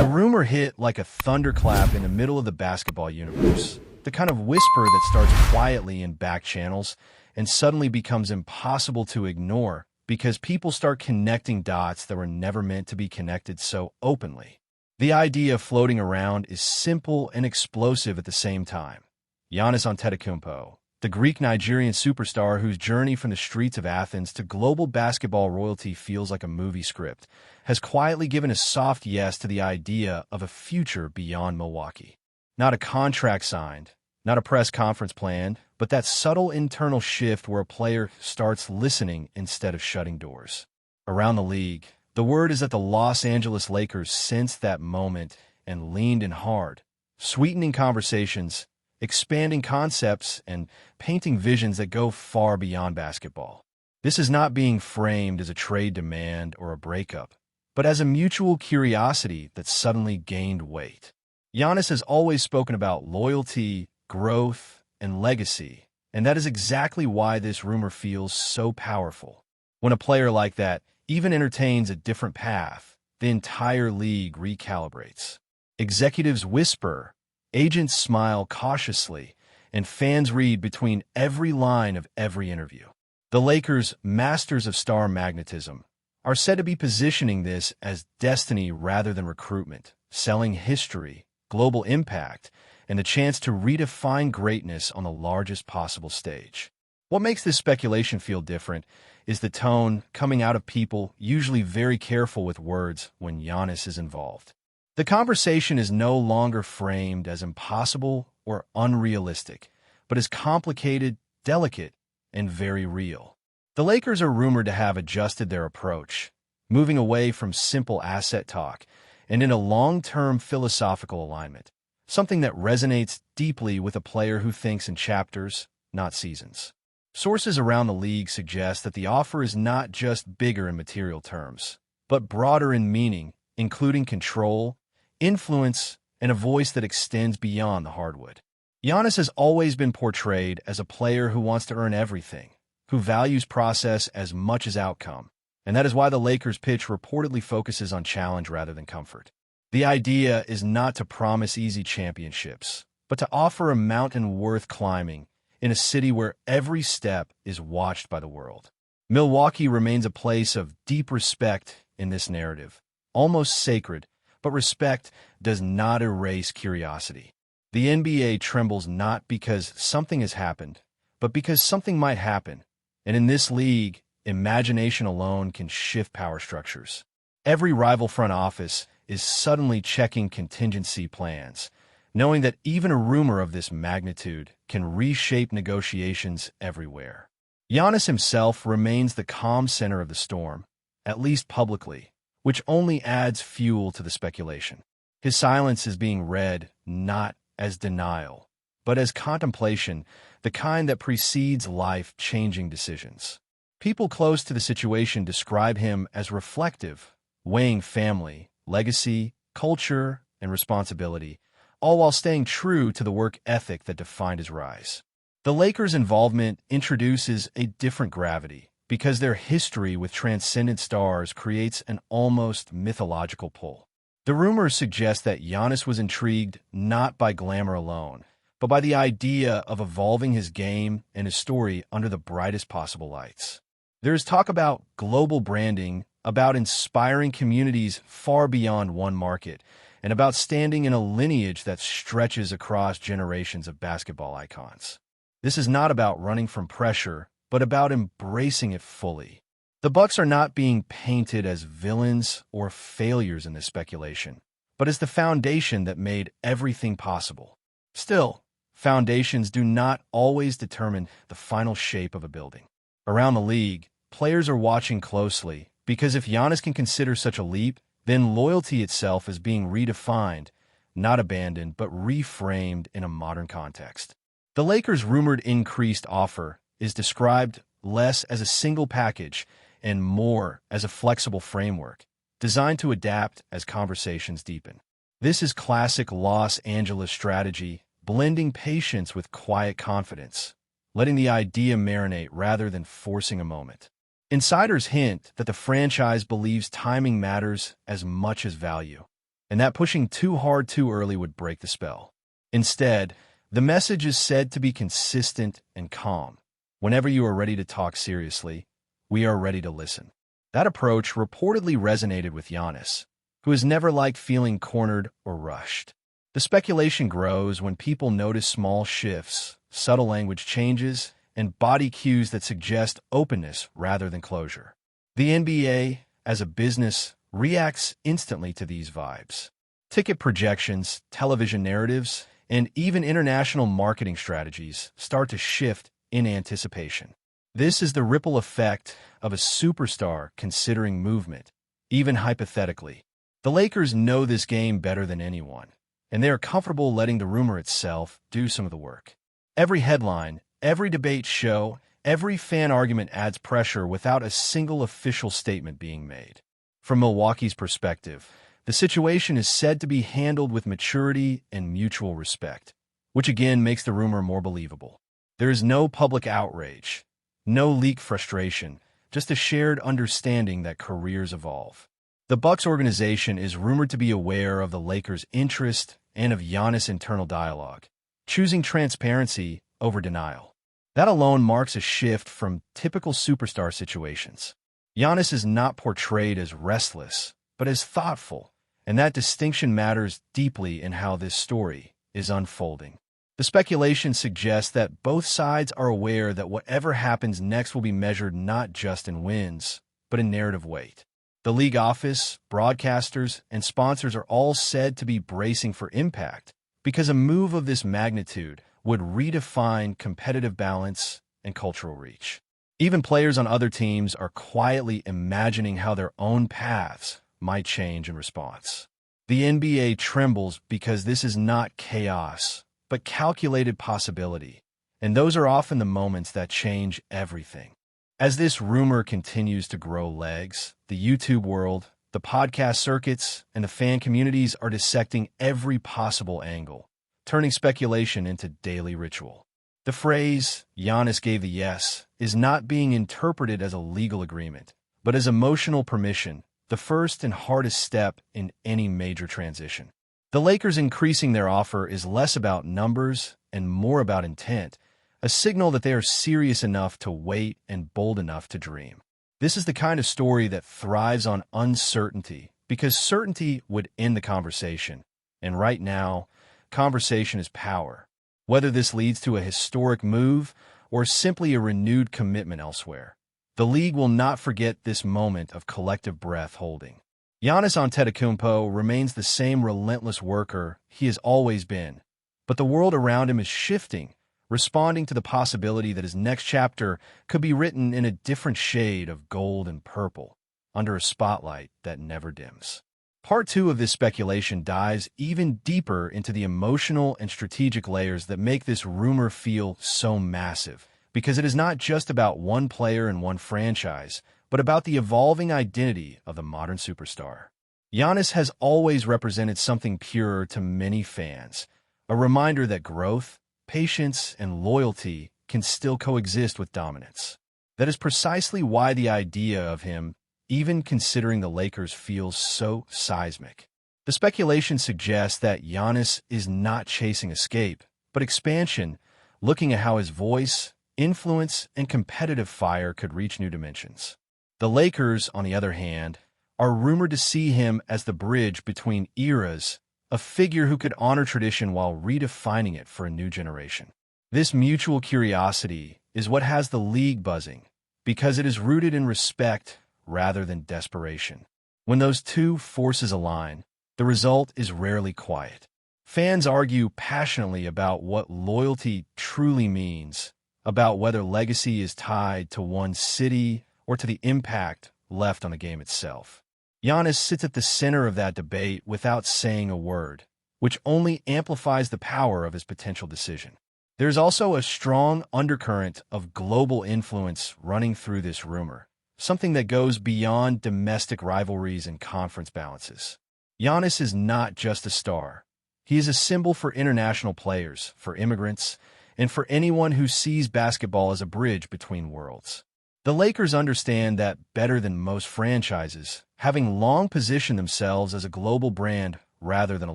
The rumor hit like a thunderclap in the middle of the basketball universe, the kind of whisper that starts quietly in back channels and suddenly becomes impossible to ignore because people start connecting dots that were never meant to be connected so openly. The idea floating around is simple and explosive at the same time. Giannis Antetokounmpo, the Greek-Nigerian superstar whose journey from the streets of Athens to global basketball royalty feels like a movie script, has quietly given a soft yes to the idea of a future beyond Milwaukee. Not a contract signed, not a press conference planned, but that subtle internal shift where a player starts listening instead of shutting doors. Around the league, the word is that the Los Angeles Lakers sensed that moment and leaned in hard, sweetening conversations, expanding concepts, and painting visions that go far beyond basketball. This is not being framed as a trade demand or a breakup, but as a mutual curiosity that suddenly gained weight. Giannis has always spoken about loyalty, growth, and legacy, and that is exactly why this rumor feels so powerful. When a player like that even entertains a different path, the entire league recalibrates. Executives whisper, agents smile cautiously, and fans read between every line of every interview. The Lakers, masters of star magnetism, are said to be positioning this as destiny rather than recruitment, selling history, global impact, and the chance to redefine greatness on the largest possible stage. What makes this speculation feel different is the tone coming out of people usually very careful with words when Giannis is involved. The conversation is no longer framed as impossible or unrealistic, but as complicated, delicate, and very real. The Lakers are rumored to have adjusted their approach, moving away from simple asset talk and in a long-term philosophical alignment, something that resonates deeply with a player who thinks in chapters, not seasons. Sources around the league suggest that the offer is not just bigger in material terms, but broader in meaning, including control, influence, and a voice that extends beyond the hardwood. Giannis has always been portrayed as a player who wants to earn everything, who values process as much as outcome, and that is why the Lakers' pitch reportedly focuses on challenge rather than comfort. The idea is not to promise easy championships, but to offer a mountain worth climbing in a city where every step is watched by the world. Milwaukee remains a place of deep respect in this narrative, almost sacred, but respect does not erase curiosity. The NBA trembles not because something has happened, but because something might happen. And in this league, imagination alone can shift power structures. Every rival front office is suddenly checking contingency plans, knowing that even a rumor of this magnitude can reshape negotiations everywhere. Giannis himself remains the calm center of the storm, at least publicly, which only adds fuel to the speculation. His silence is being read not as denial, but as contemplation, the kind that precedes life-changing decisions. People close to the situation describe him as reflective, weighing family, legacy, culture, and responsibility, all while staying true to the work ethic that defined his rise. The Lakers' involvement introduces a different gravity, because their history with transcendent stars creates an almost mythological pull. The rumors suggest that Giannis was intrigued not by glamour alone, but by the idea of evolving his game and his story under the brightest possible lights. There is talk about global branding, about inspiring communities far beyond one market, and about standing in a lineage that stretches across generations of basketball icons. This is not about running from pressure, but about embracing it fully. The Bucks are not being painted as villains or failures in this speculation, but as the foundation that made everything possible. Still, foundations do not always determine the final shape of a building. Around the league, players are watching closely, because if Giannis can consider such a leap, then loyalty itself is being redefined, not abandoned, but reframed in a modern context. The Lakers' rumored increased offer is described less as a single package and more as a flexible framework, designed to adapt as conversations deepen. This is classic Los Angeles strategy, blending patience with quiet confidence, letting the idea marinate rather than forcing a moment. Insiders hint that the franchise believes timing matters as much as value. and that pushing too hard too early would break the spell. Instead, the message is said to be consistent and calm. Whenever you are ready to talk seriously, we are ready to listen. That approach reportedly resonated with Giannis, who has never liked feeling cornered or rushed. The speculation grows when people notice small shifts, subtle language changes, and body cues that suggest openness rather than closure. The NBA, as a business, reacts instantly to these vibes. Ticket projections, television narratives, and even international marketing strategies start to shift in anticipation. This is the ripple effect of a superstar considering movement, even hypothetically. The Lakers know this game better than anyone, and they are comfortable letting the rumor itself do some of the work. Every headline, every debate show, every fan argument adds pressure without a single official statement being made. From Milwaukee's perspective, the situation is said to be handled with maturity and mutual respect, which again makes the rumor more believable. There is no public outrage, no leak frustration, just a shared understanding that careers evolve. The Bucks organization is rumored to be aware of the Lakers' interest and of Giannis' internal dialogue, choosing transparency over denial. That alone marks a shift from typical superstar situations. Giannis is not portrayed as restless, but as thoughtful, and that distinction matters deeply in how this story is unfolding. The speculation suggests that both sides are aware that whatever happens next will be measured not just in wins, but in narrative weight. The league office, broadcasters, and sponsors are all said to be bracing for impact, because a move of this magnitude would redefine competitive balance and cultural reach. Even players on other teams are quietly imagining how their own paths might change in response. The NBA trembles because this is not chaos, but calculated possibility, and those are often the moments that change everything. As this rumor continues to grow legs, the YouTube world, the podcast circuits, and the fan communities are dissecting every possible angle, turning speculation into daily ritual. The phrase, "Giannis gave the yes," is not being interpreted as a legal agreement, but as emotional permission, the first and hardest step in any major transition. The Lakers increasing their offer is less about numbers and more about intent, a signal that they are serious enough to wait and bold enough to dream. This is the kind of story that thrives on uncertainty, because certainty would end the conversation. And right now, conversation is power. Whether this leads to a historic move or simply a renewed commitment elsewhere, the league will not forget this moment of collective breath holding. Giannis Antetokounmpo remains the same relentless worker he has always been, but the world around him is shifting, responding to the possibility that his next chapter could be written in a different shade of gold and purple, under a spotlight that never dims. Part 2 of this speculation dives even deeper into the emotional and strategic layers that make this rumor feel so massive, because it is not just about one player and one franchise, but about the evolving identity of the modern superstar. Giannis has always represented something purer to many fans, a reminder that growth, patience, and loyalty can still coexist with dominance. That is precisely why the idea of him, even considering the Lakers, feels so seismic. The speculation suggests that Giannis is not chasing escape, but expansion, looking at how his voice, influence, and competitive fire could reach new dimensions. The Lakers, on the other hand, are rumored to see him as the bridge between eras, a figure who could honor tradition while redefining it for a new generation. This mutual curiosity is what has the league buzzing, because it is rooted in respect rather than desperation. When those two forces align, the result is rarely quiet. Fans argue passionately about what loyalty truly means, about whether legacy is tied to one city or to the impact left on the game itself. Giannis sits at the center of that debate without saying a word, which only amplifies the power of his potential decision. There's also a strong undercurrent of global influence running through this rumor, something that goes beyond domestic rivalries and conference balances. Giannis is not just a star. He is a symbol for international players, for immigrants, and for anyone who sees basketball as a bridge between worlds. The Lakers understand that better than most franchises, having long positioned themselves as a global brand rather than a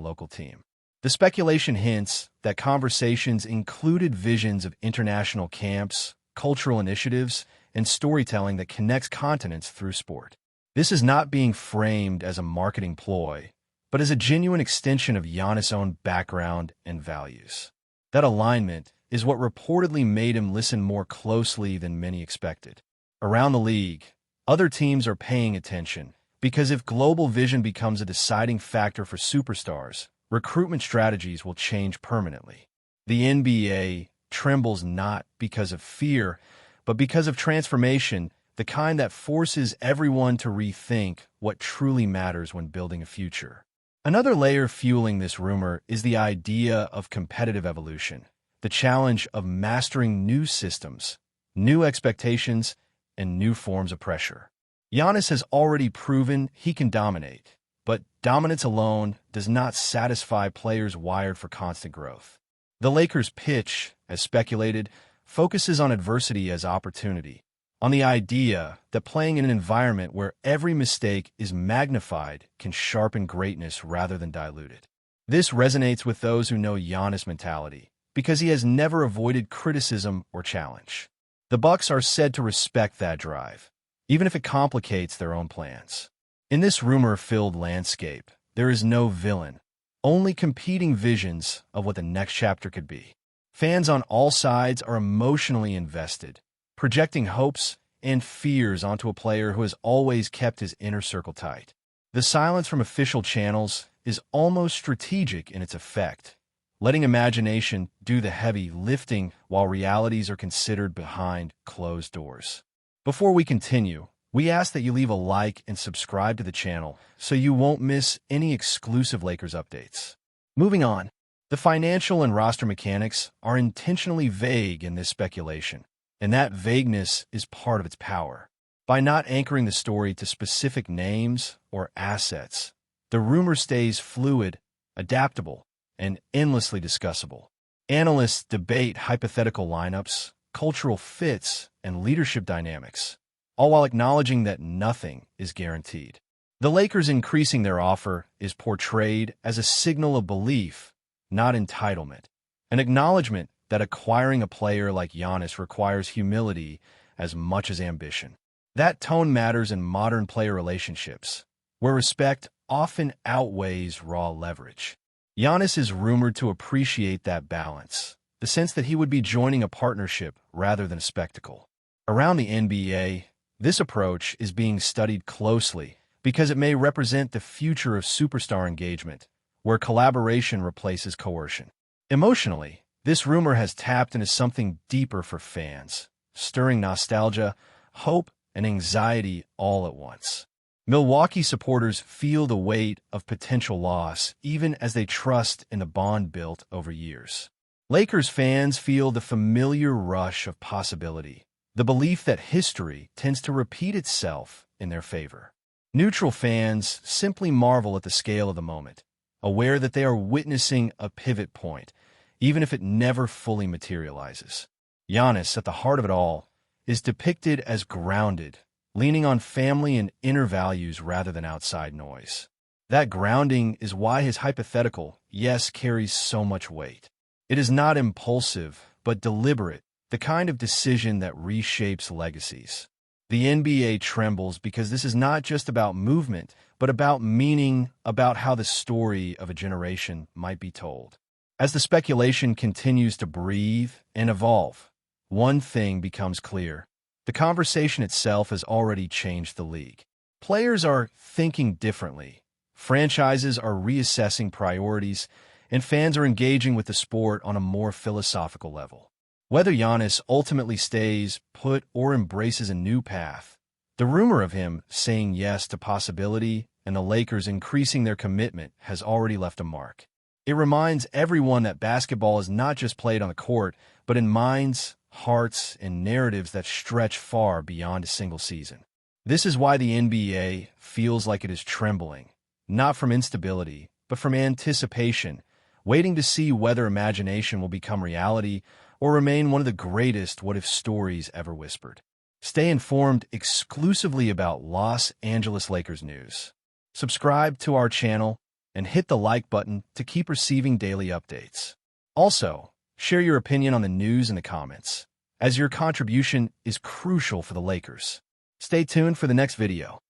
local team. The speculation hints that conversations included visions of international camps, cultural initiatives, and storytelling that connects continents through sport. This is not being framed as a marketing ploy, but as a genuine extension of Giannis' own background and values. That alignment is what reportedly made him listen more closely than many expected. Around the league, other teams are paying attention, because if global vision becomes a deciding factor for superstars, recruitment strategies will change permanently. The NBA trembles not because of fear, but because of transformation, the kind that forces everyone to rethink what truly matters when building a future. Another layer fueling this rumor is the idea of competitive evolution, the challenge of mastering new systems, new expectations, and new forms of pressure. Giannis has already proven he can dominate, but dominance alone does not satisfy players wired for constant growth. The Lakers' pitch, as speculated, focuses on adversity as opportunity, on the idea that playing in an environment where every mistake is magnified can sharpen greatness rather than dilute it. This resonates with those who know Giannis' mentality, because he has never avoided criticism or challenge. The Bucks are said to respect that drive, even if it complicates their own plans. In this rumor-filled landscape, there is no villain, only competing visions of what the next chapter could be. Fans on all sides are emotionally invested, projecting hopes and fears onto a player who has always kept his inner circle tight. The silence from official channels is almost strategic in its effect, letting imagination do the heavy lifting while realities are considered behind closed doors. Before we continue, we ask that you leave a like and subscribe to the channel so you won't miss any exclusive Lakers updates. Moving on, the financial and roster mechanics are intentionally vague in this speculation, and that vagueness is part of its power. By not anchoring the story to specific names or assets, the rumor stays fluid, adaptable, and endlessly discussable. Analysts debate hypothetical lineups, cultural fits, and leadership dynamics, all while acknowledging that nothing is guaranteed. The Lakers increasing their offer is portrayed as a signal of belief, not entitlement, an acknowledgement that acquiring a player like Giannis requires humility as much as ambition. That tone matters in modern player relationships, where respect often outweighs raw leverage. Giannis is rumored to appreciate that balance, the sense that he would be joining a partnership rather than a spectacle. Around the NBA, this approach is being studied closely because it may represent the future of superstar engagement, where collaboration replaces coercion. Emotionally, this rumor has tapped into something deeper for fans, stirring nostalgia, hope, and anxiety all at once. Milwaukee supporters feel the weight of potential loss even as they trust in the bond built over years. Lakers fans feel the familiar rush of possibility, the belief that history tends to repeat itself in their favor. Neutral fans simply marvel at the scale of the moment, aware that they are witnessing a pivot point, even if it never fully materializes. Giannis, at the heart of it all, is depicted as grounded, leaning on family and inner values rather than outside noise. That grounding is why his hypothetical yes carries so much weight. It is not impulsive, but deliberate, the kind of decision that reshapes legacies. The NBA trembles because this is not just about movement, but about meaning, about how the story of a generation might be told. As the speculation continues to breathe and evolve, one thing becomes clear. The conversation itself has already changed the league. Players are thinking differently. Franchises are reassessing priorities, and fans are engaging with the sport on a more philosophical level. Whether Giannis ultimately stays put or embraces a new path, the rumor of him saying yes to possibility and the Lakers increasing their commitment has already left a mark. It reminds everyone that basketball is not just played on the court, but in minds, hearts, and narratives that stretch far beyond a single season. This is why the NBA feels like it is trembling, not from instability, but from anticipation, waiting to see whether imagination will become reality or remain one of the greatest what-if stories ever whispered. Stay informed exclusively about Los Angeles Lakers news. Subscribe to our channel and hit the like button to keep receiving daily updates. Also, share your opinion on the news in the comments, as your contribution is crucial for the Lakers. Stay tuned for the next video.